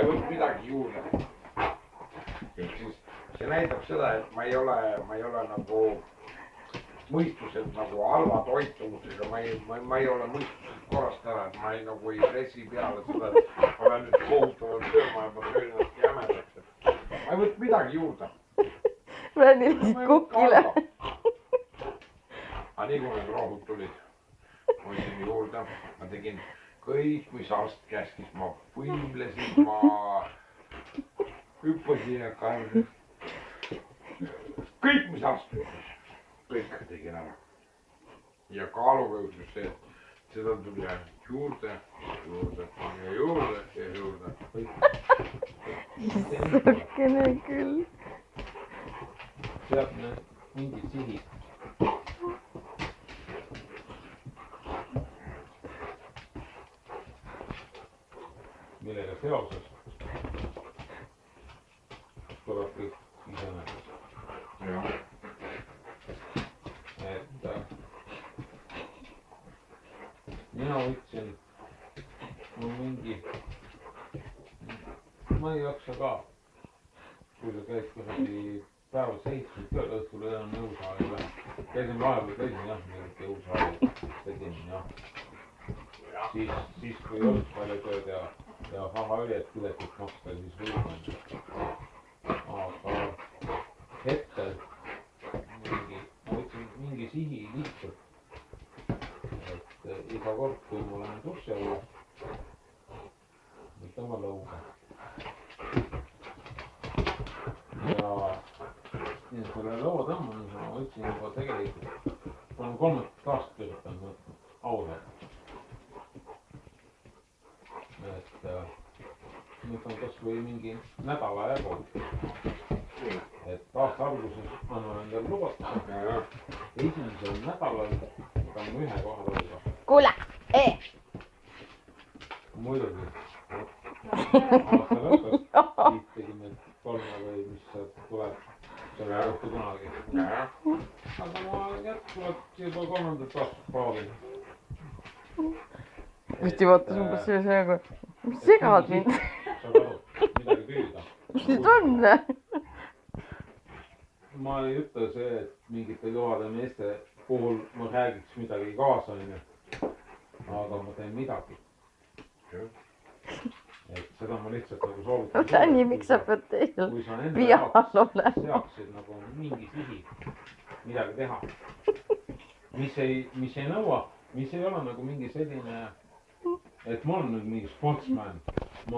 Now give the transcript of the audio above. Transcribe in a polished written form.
ei võtnud midagi juurde. Siis see näitab seda, et ma ei ole nagu mõistuselt nagu halva toitumusega, ma ei ole mõistuselt korrast ära, et ma nagu ei pressi peale seda, et ma olen nüüd kohutavalt sööma ja ma söön ennast jämedaks. Ma ei võtnud midagi juurde. Brandil läksid kukile. Aga nii kui need rohud tulid, ma võtsin juurde, ma tegin kõik, mis arst käskis, ma võimlesin, ma hüppasin ja kaevasin. Kõik, mis arst ütles, kõik tegin ära. Ja kaaluga juhtus see, et seda tuli juurde ja juurde. Sõrkene küll. Sealt mingid sihid. Millega seoses tuleb kõik iseenesest. Et mina võtsin mingi, ma ei jaksa ka, kui sa käid kusagil päeval 7 tööl õhtul enam jõusaali üle. Käisin vahepeal jah, mingit jõusaali tegin jah. Siis kui ei olnud palju tööd ja haha üli, et piletit maksta, siis võin. Aga hetkel ma võtsin mingi sihi lihtsalt. Et iga kord, kui ma lähen duši alla, võtan ma lõuga. Ja selle lõua tõmbamise ma võtsin juba tegelikult, ma olen 3 aastat töötanud ausalt. Et nüüd on kas või mingi nädala jagu. Et aasta alguses annan endale lubatuse. Esimesel nädalal võtan ma 1 koha lõuga. Kuule, Muidugi. Aasta lõpus siit tegime 3 või mis sealt tuleb. Selle õhtu kunagi. Aga ma jätkuvalt juba 3. aastat proovin. Kristi vaatas umbes selle nagu, mis segad mind? Sa kadud midagi püüda. Mis nüüd on? Ma ei ütle see, et mingite kõvade meeste puhul ma räägiks midagi kaasa, aga ma teen midagi. Et seda ma lihtsalt nagu soovitan. Tänni, miks sa pead teisel vihal ole? Seaksid nagu mingi sihi midagi teha. Mis ei nõua, mis ei ole nagu mingi selline, et ma olen nagu mingi sportsman. Ma